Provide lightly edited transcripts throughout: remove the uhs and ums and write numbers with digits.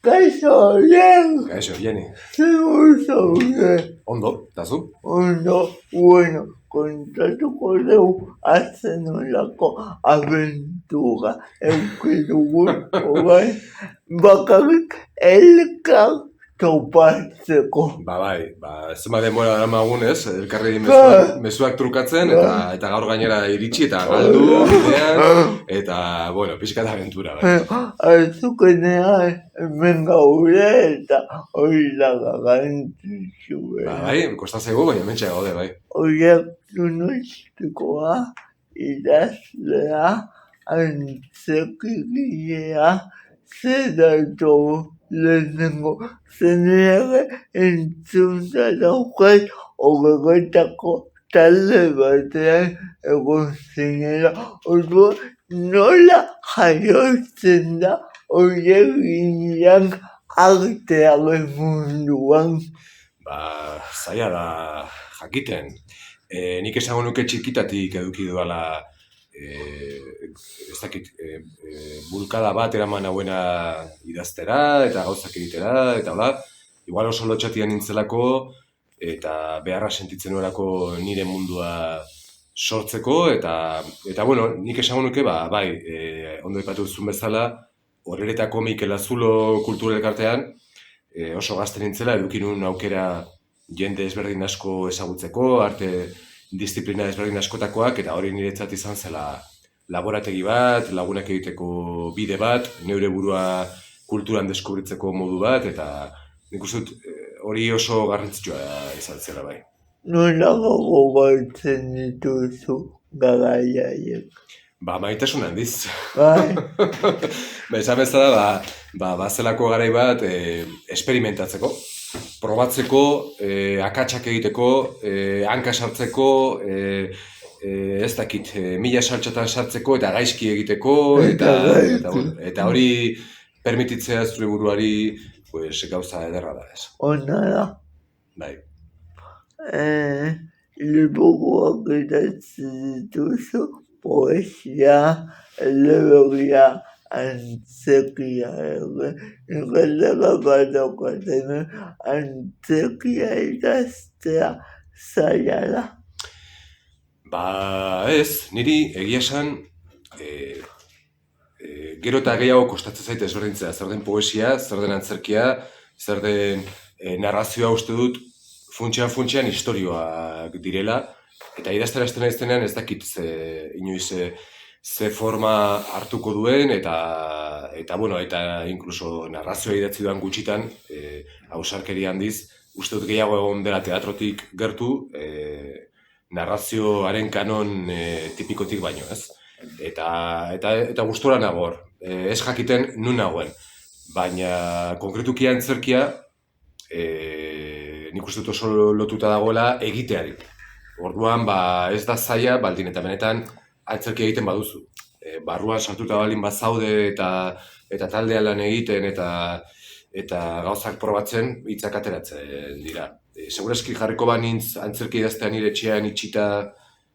Kaixo, Jen. Kaixo, Jeni. Zer zaude? Ondo, eta zu? Ondo, bueno, kontatuko dugu azten olako abentura euki dugun, orain, bakarrik elkar topatzeko. Bai, zenbat denbora daramagun ez, elkarri mezuak trukatzen, eta gaur gainera iritsi, eta galdu, bidean, eta, bueno, pixka da aventura, bai. Azukenean hemen gaude eta hori da garrantzitsu. Bai, kostan zaigu, baina mentxe gaude, bai. Horiek donostikoa, idazlea, antzekigilea, zedatu lehenengo zenere entzunta daukat horretako talde batean egon zinela. Orduan, nola jaiotzen da horiek ginean artearen munduan? Zaila da jakiten. Nik esango nuke txikitatik eduki dudala ez dakit, bulkada bat eraman hauena idaztera eta gauzak egitera, eta hola, igual oso lotxatian nintzelako eta beharra sentitzen nuelako nire mundua sortzeko, eta bueno, nik esango nuke, bai, ondo ipatu duzun bezala, Horreretako Mikel Azulo kulturelkartean, oso gazte nintzela, eduki nuen aukera jende ezberdin asko ezagutzeko, arte disiplina ezberdin askotakoak, eta hori niretzat izan zela laborategi bat, lagunak egiteko bide bat, neure burua kulturan deskubritzeko modu bat, eta nik uste dut hori oso garrantzitsua izan zela bai. Nola gogoratzen dituzu garaiaiek? Maitasun handiz. Bai. Esan bezala, bazelako garai bat esperimentatzeko, probatzeko, akatsak egiteko, hanka sartzeko, ez dakit, mila saltxatan sartzeko eta gaizki egiteko, eta hori permititzea zure buruari gauza ederra da ez. Ona da. Bai. Liburuak idatzen dituzu, poesia, eleberria, antzekia ere. Galdera bat daukaten, antzekia idaztea zaila da. Ez, niri egia esan, gero eta gehiago kostatzen zaite ezberdintzea, zer den poesia, zer den antzerkia, zer den narrazioa uste dut, funtsean istorioak direla, eta idaztera iztenean ez dakit inoiz ze forma hartuko duen, eta inkluso narrazioa idatzi duan gutxitan, ausarkeria handiz, uste dut gehiago egon dela teatrotik gertu, narrazioaren kanon tipikotik baino, ez? Eta gustura nagor, ez jakiten nun nagoen, baina konkretuki antzerkia, nik uste dut oso lotuta dagoela egiteari. Orduan, ez da zaila, baldin eta benetan antzerkia egiten baduzu. Barruan sartuta baldin bazaude eta taldean lan egiten eta gauzak probatzen, hitzak ateratzen dira. Segurazki jarriko banintz antzerkia idaztean nire etxean itxita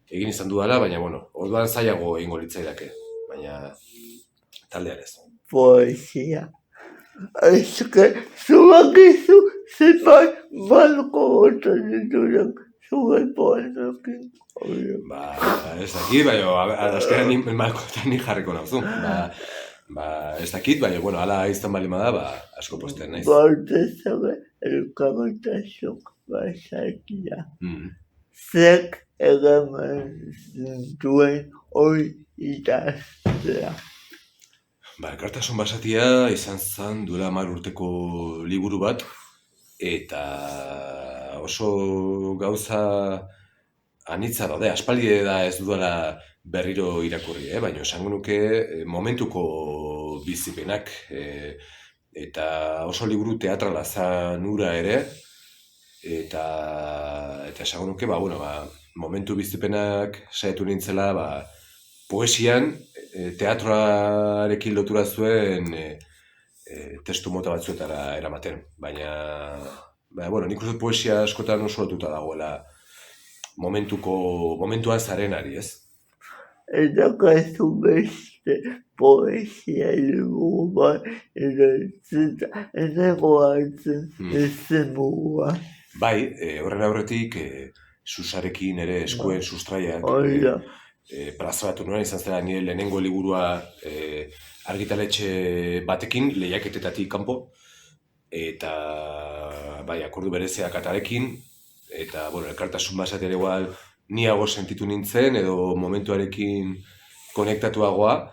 egin izan dudala, baina, orduan zailago egingo litzaidake, baina taldean ez. Poesia. Eske, zubakizu zenbait balko gotzen dituzen zure poesekin. Ez dakit, baina azkenean malkoetan ni jarriko nauzu. Ez dakit, baina, hala izan bali bada, asko posten naiz. Batez ere elkartasuk bazaikia. Zek egamen duen hori idaztea. Elkartasun basatia izan zen duela 10 urteko liburu bat, eta oso gauza anitza daude, aspaldi da ez dudala berriro irakurri, baina esango nuke momentuko bizipenak, eta oso liburu teatrala zen hura ere, eta esango nuke, momentu bizipenak saiatu nintzela, poesian, teatroarekin lotura zuen testu mota batzuetara eramaten, baina nik uste poesia askotan oso lotuta dagoela momentuan zarenari, ez? eta kasu beste poesia liburu bat erantzita, eta goatzen zenbua. Bai, horren aurretik, Susarekin ere eskuen sustraiak plazaratu nuen, izan zera nire lehenengo liburua argitaletxe batekin, lehiaketetatik kanpo, eta bai, akordu bereziak atarekin, eta, bueno, elkartasun basat ere igual niago sentitu nintzen, edo momentuarekin konektatuagoa,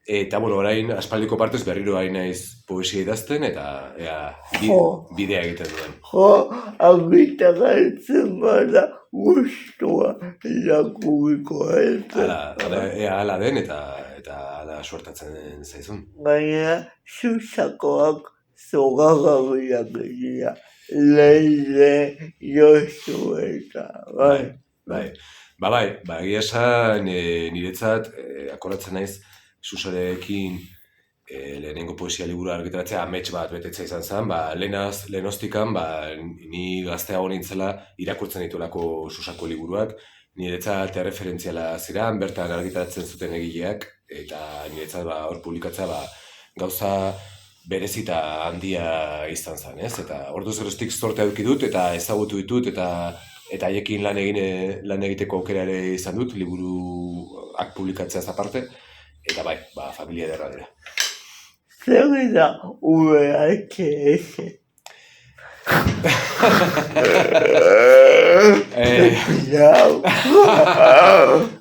eta, bueno, orain aspaldiko partez berriro ari naiz poesia idazten, eta bidea egiten duen. Agita galtzen bada gustua irakurriko ez. Hala den, eta hala suertatzen zaizun. Gainera, Susakoak zogagarriak dira. Leire, Josu eta, bai. Bai, egia esan niretzat akoratzen naiz Susarekin lehenengo poesia liburua argitaratzea amets bat betetzea izan zen, lehenoztikan, ni gazteago nintzela irakurtzen ditulako Susako liburuak, niretzat erreferentziala ziren, bertan argitaratzen zuten egileak, eta niretzat hor publikatzea gauza berezita handia izan zen, ez? Eta orduz geroztik zortea eduki dut, eta ezagutu ditut, eta haiekin lan egiteko aukera ere izan dut, liburuak publikatzeaz aparte, eta bai, familia ederra dira. Zer da VHS?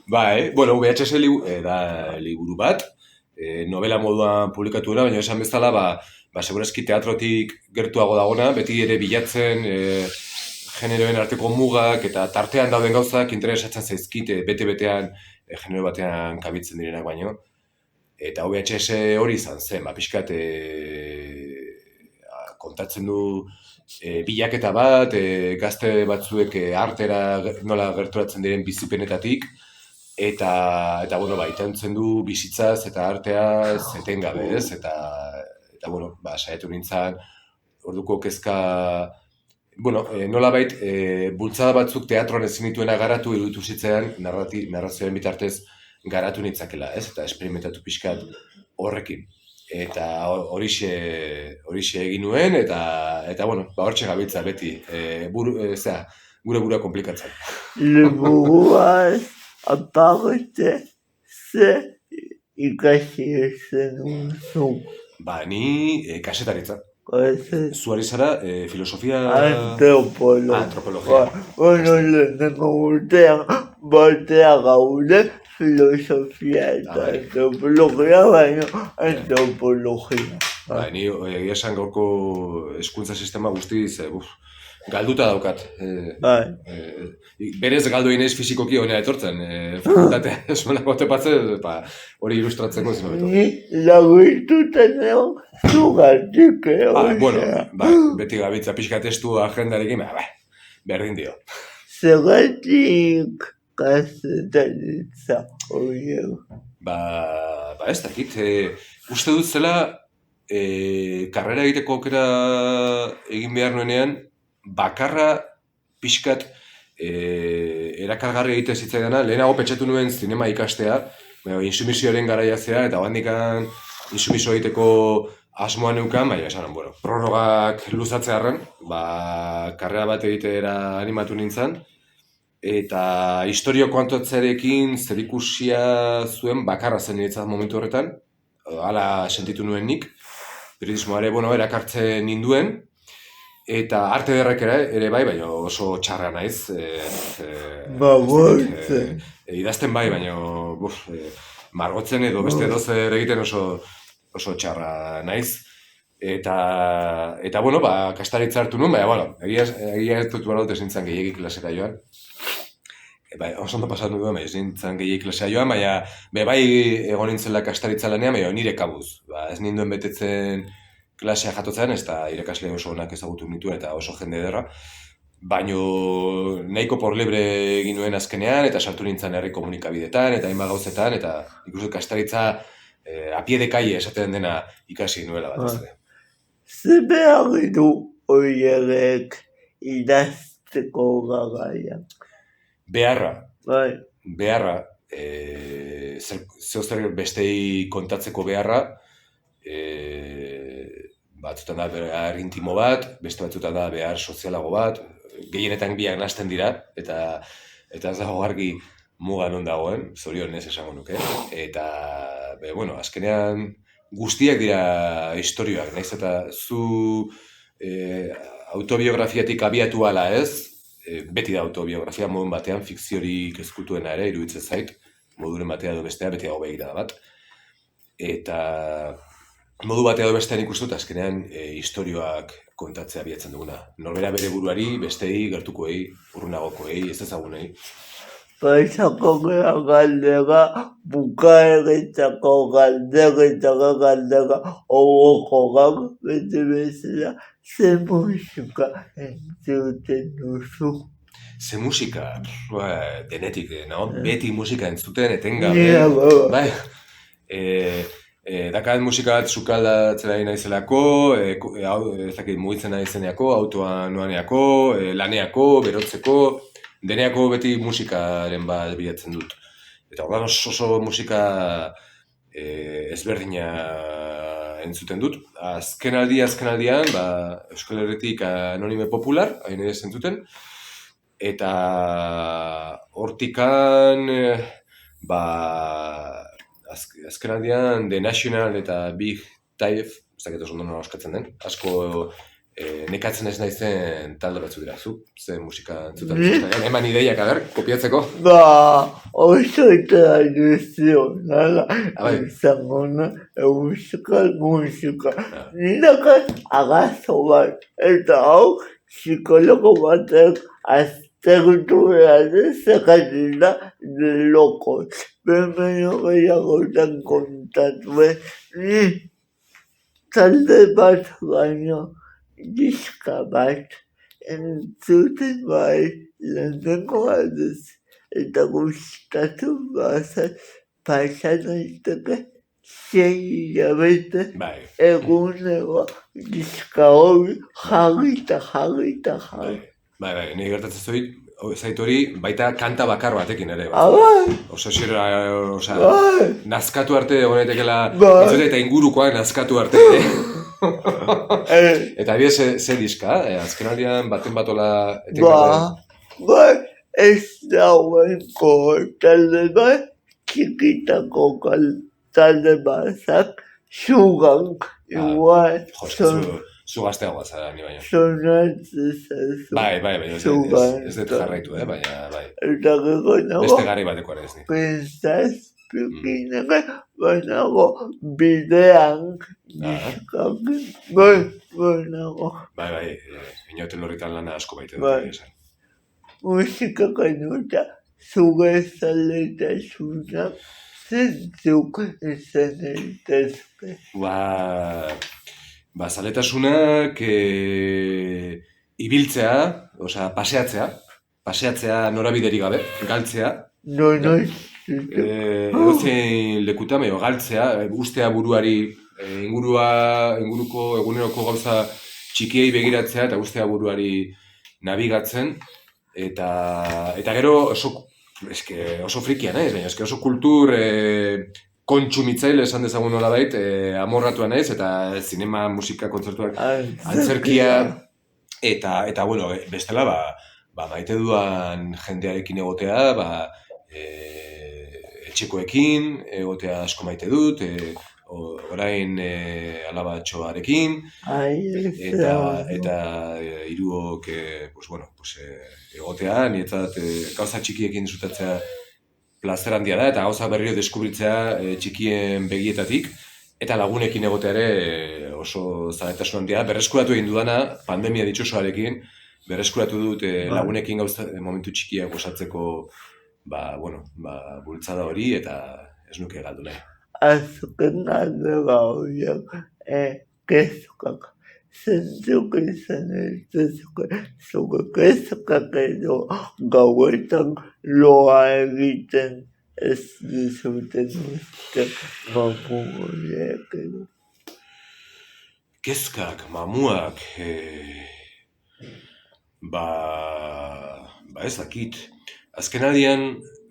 Bai, bueno, VHS da liburu bat, novela moduan publikatu dena, baina esan bezala, segurazki teatrotik gertuago dagona, beti ere bilatzen generoen arteko mugak eta tartean dauden gauzak interesatzen zaizkite bete-betean genero batean kabitzen direnak baino. Eta VHS hori izan zen, pixkat kontatzen du bilaketa bat, gazte batzuek artera nola gerturatzen diren bizipenetatik, eta itentzen du bizitzaz eta arteaz etengabe, ez? Eta saiatu nintzen, orduko kezka, nolabait, bultzada batzuk teatroan ezin dituena garatu iruditu zitzaidan narrazioaren bitartez garatu nitzakela, ez? Eta esperimentatu pixkat horrekin. Eta horixe egin nuen, eta hortxe gabiltza beti, gure burua komplikatzen. Liburuaz aparte ze ikasi zenun zu? Ni kasetaritza. Zu ari zara, filosofia... Antropologia. Lehenengo urtean batea gaude filosofia eta antropologia, baina antropologia. Ni egia esan gaurko hezkuntza sistema guztiz galduta daukat. Berez galdu inez fizikoki honera etortzen. Fakultatea esmonako tepatzen, hori ilustratzeko ezin hobeto. Ni laguituten egon zugatik, beti gabiltza pixka testu agendarekin, berdin dio. Zergatik kasetaritza hori? Ez dakit, uste dut zela karrera egiteko aukera egin behar nuenean, bakarra pixkat erakargarri egiten zitzaidana, lehenago pentsatu nuen zinema ikastea, insumisioaren garaia zera, eta handikan insumisio egiteko asmoa neukan, baina esan, prorrogak luzatzearren, karrera bat egitera animatu nintzen, eta historio kontatzearekin zerikusia zuen bakarra zen niretzat momentu horretan, hala sentitu nuen nik, periodismoa ere erakartzen ninduen, eta arte ederrek ere bai, baina oso txarra naiz. Idazten bai, baina margotzen edo beste dozer egiten oso txarra naiz. Eta kastaritza hartu nuen, baina, egia ez dut baraut ezin zen gehiagik klasera joan. Oso ondo pasatu nuen, ezin zen gehiagik klasera joan, baina bai egon nintzela kastaritza lanean, baina nire kabuz. Ez ninduen betetzen klasea jatotzen, ez da irakasle oso onak ezagutu nituen eta oso jende ederra. Baina nahiko por libre egin nuen azkenean, eta sartu nintzen herri komunikabidetan, eta hainbat gauzetan, eta ikusten kastaritza a pie de calle esaten dena ikasi nuela bat ez. Ze behar du horiek idazteko garaia? Beharra. Bai. Beharra. zeozer bestei kontatzeko beharra, batzutan da behar intimo bat, beste batzutan da behar sozialago bat, gehienetan biak nahasten dira, eta ez dago argi muga non dagoen, zorionez esango nuke. Eta, bueno, azkenean guztiak dira istorioak, naiz eta zu autobiografiatik abiatu ala ez, beti da autobiografia modun batean, fikziorik ezkutuena ere, iruditzen zait, moduren batea edo bestea, beti dago begirada bat. Eta modu batea edo bestean ikustut, azkenean istorioak kontatzea abiatzen duguna. Norbera bere buruari, bestei, gertukoei, urrunagokoei, ez ezagunei. Baizako gara galdera, bukaeretako galdera, orokorak, bete bezala, ze musika entzuten duzu. Ze musika, denetik, no? Beti musika entzuten, etengabe. Bai, dakat musika bat sukaldatzera naizelako, ezakit mugitzen naizeneako, autoan noaneako, laneako, berotzeko, deneako beti musikaren bat bilatzen dut. Eta ordan oso musika ezberdina entzuten dut. Azkenaldian, Euskal Herritik Anonime Popular, hain ez entzuten. Eta hortikan, azkenaldian The National eta Big Dive, ez dakit oso ondo oskatzen den, asko nekatzen ez naizen talde batzu dira, zu? Ze musika entzuten dut? Eman ideiak, kopiatzeko? Oso tradizionala izango na, euskal musika. Nirekat agazo bat, eta hau psikologo batek aztertu behar zekatina de lokos. Bemeio gehiagotan kontatu, ni talde bat baino, diska bat entzuten bai lehenengo aldez, eta gustatu bazat pasan aiteke 6 hilabete egunero diska hori jarrita. Bai, nire gertatzen zait hori baita kanta bakar batekin ere. Oso nazkatu arte egonetekela, eta ingurukoak nazkatu arte. Eta bide ze diska, azkenaldian baten batola ez dauenko talde bat, txikitako talde batzak, Sugank, igual. Zu gazteagoa zara, ni baina. Sonatzen zazu. Bai, ez dut jarraitu, baina bai. Eta gero nago, Beste garri bateko ere ez ni. pensaz, pikineke, banago bidean, diskak, banago. Bai, inoten lorritan lana asko baite dut. Bai. Musika kanuta, zuge zaletasuna, zentzuk izan daitezke. Zaletasunak ibiltzea, paseatzea norabiderik gabe, galtzea. Edozein lekuta, galtzea, ustea buruari, inguruko eguneroko gauza txikiei begiratzea eta ustea buruari nabigatzen. Eta gero oso frikia naiz, baina oso kultur kontsumitzaile esan dezagun nolabait, amorratua naiz, eta zinema, musika, kontzertuak, antzerkia, eta bueno, bestela, maite duan jendearekin egotea, etxekoekin, egotea asko maite dut, orain alabatxoarekin, eta hiruok egotea, niretzat gauza txikiekin disfrutatzea plazer handia da, eta gauza berriro deskubritzea txikien begietatik, eta lagunekin egotea ere oso zaletasun handia da. Berreskuratu egin dudana, pandemia ditxosoarekin, berreskuratu dut lagunekin gauza momentu txikiak osatzeko bultzada hori, eta ez nuke galdu nahi. Azken galdera horiek, kezkak, zentzuk izan zuke kezkak edo gauetan loa egiten ez dizuten uste mamu horiek edo. Kezkak, mamuak, ez dakit. Azkenaldian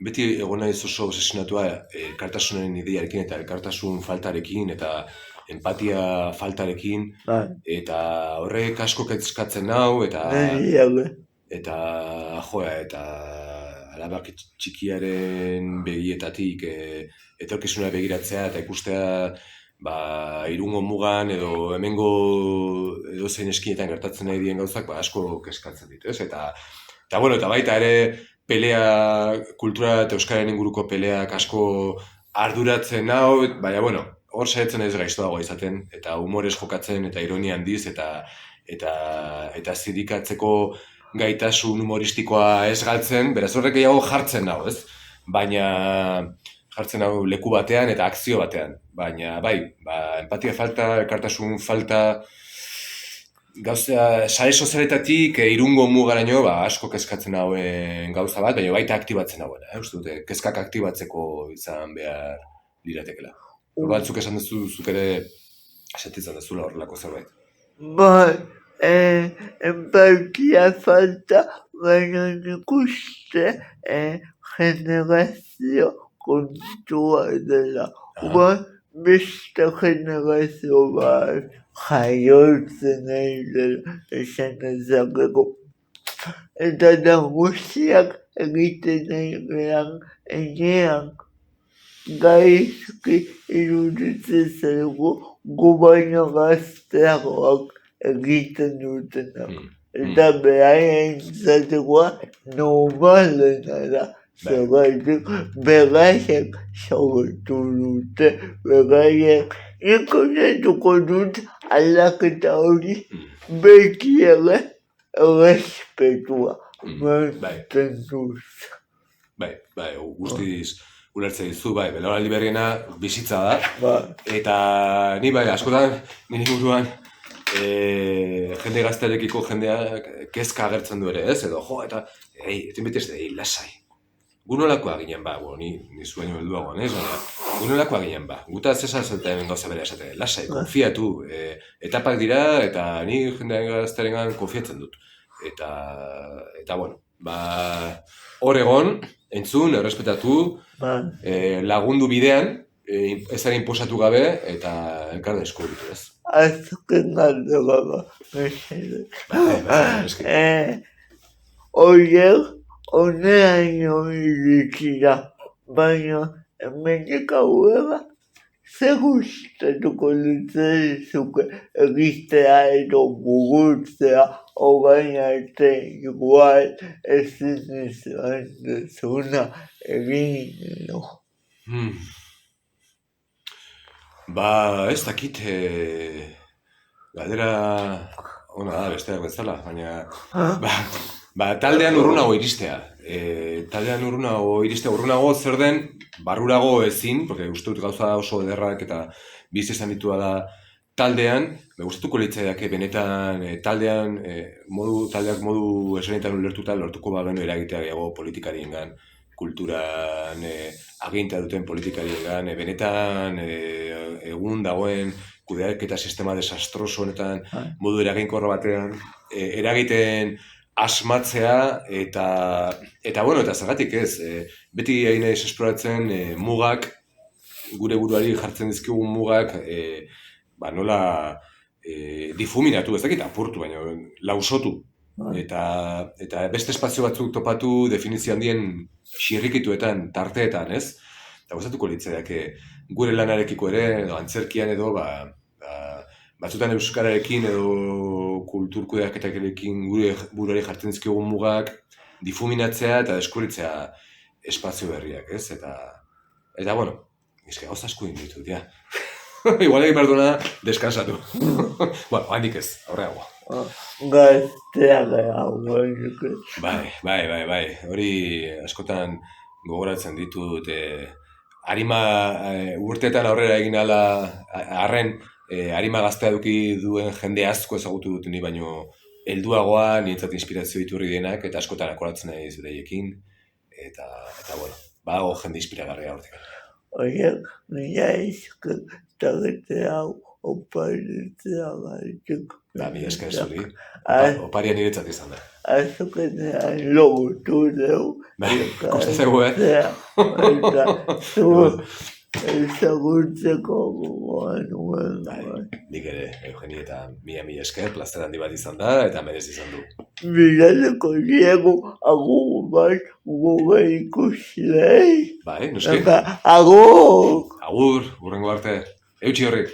beti egon naiz oso obsesionatua elkartasunaren ideiarekin eta elkartasun faltarekin eta empatia faltarekin bai, eta horrek asko kezkatzen nau eta eta alabak txikiaren begietatik etorkizuna begiratzea eta ikustea Irungo mugan edo hemengo edozein eskinetan gertatzen nahi dien gauzak asko kezkatzen dit, ez? Eta baita ere pelea, kultura eta euskaren inguruko peleak asko arduratzen nau, baina, hor saiatzen ez gaiztoago izaten, eta humorez jokatzen, eta ironia handiz, eta zirikatzeko gaitasun humoristikoa ez galtzen, beraz horrek gehiago jartzen nau, ez? Baina jartzen nau leku batean eta akzio batean. Baina, empatia falta, elkartasun falta, gauza, sare sozialetatik Irungo mugaraino asko kezkatzen hauen gauza bat, baina baita aktibatzen hauena, uste dute, kezkak aktibatzeko izan behar liratekela. Batzuk esan duzu, zuk ere sentitzen duzula horrelako zerbait. Empatia falta, baina nik uste generazio kontua dela. Beste generazio bat jaiotzen nahi dela esan ezakeko. Eta nagusiak egiten nahi gehan enean gaizki iruditzen zaigu gu baino gazteagoak egiten dutena. Eta beraien zatekoa normalena da. Zergatik beraiek sortu dute, beraiek ikonatuko dut aldaketa hori beti ere errespetua mantentzen dut. Guztiz ulertzen dizu, belaunaldi berriena bizitza da, eta ni askotan, nire inguruan, jende gaztearekiko jendeak kezka agertzen du ere, ez? Edo, eta, lasai. Gunolakoa ginen ni zuaino helduagoan, ez? Gunolakoa ginen Gutaz esaten gauza bere esaten, lasai, konfiatu. Etapak dira, eta ni jendearen gaztearengan konfiatzen dut. Eta hor egon, entzun, errespetatu, lagundu bidean, ezaren inposatu gabe, eta elkar deskubritu, ez? Azken galdera horiek honeaino irikira, baina hemenik aurrera zer gustatuko litzaizuke egitea edo mugutzea orain arte igual ezin izan duzuna egin edo. Ez dakit galdera ona da besteak bezala, baina taldean urrunago iristea. Urrunago zer den, barrurago ezin, porque uste dut gauza oso ederrak eta bizi izan ditua da taldean, gustatuko litzaiake benetan taldeak modu esanetan ulertuta lortuko bagenu eragitea gehiago politikariengan, kulturan agintea duten politikariengan, benetan egun dagoen kudeaketa sistema desastroso honetan modu eraginkorra batean eragiten asmatzea eta zergatik ez, beti egin naiz esploratzen mugak, gure buruari jartzen dizkigun mugak nola difuminatu, ez dakit apurtu, baina lausotu. Eta beste espazio batzuk topatu definizio handien xirrikituetan, tarteetan, ez? Eta gustatuko litzaiake gure lanarekiko ere, antzerkian edo, batzutan euskararekin edo kulturkudeaketarekin gure buruari jartzen dizkigun mugak difuminatzea eta deskubritzea espazio berriak, ez? Eta gauza asko ditut, ja. Igual egin behar duena deskansatu. Handik ez, aurreagoa. Gaztea gehiago. Bai. Hori askotan gogoratzen ditut. Arima urteetan aurrera egin ala arren, arima gaztea eduki duen jende asko ezagutu dut ni baino helduagoa, niretzat inspirazio iturri denak, eta askotan akoratzen naiz beraiekin. Eta badago jende inspiragarria hortik. Horiek, nila izketagetea oparitzea gaitik. Ba, mi esker zuri. Az- Oparia niretzat izan da. Azokenean logutu deu. Bai, kostatzegu, Eta zu ezagutzeko gogoa nuen. Bai, nik ere, Eugeni, eta mila esker, plazer handi bat izan da, eta merez izan du. Bilaleko diego agur bat gure ikuslei. Bai, noski? Agur! Agur, hurrengo arte. Eutxi horrik.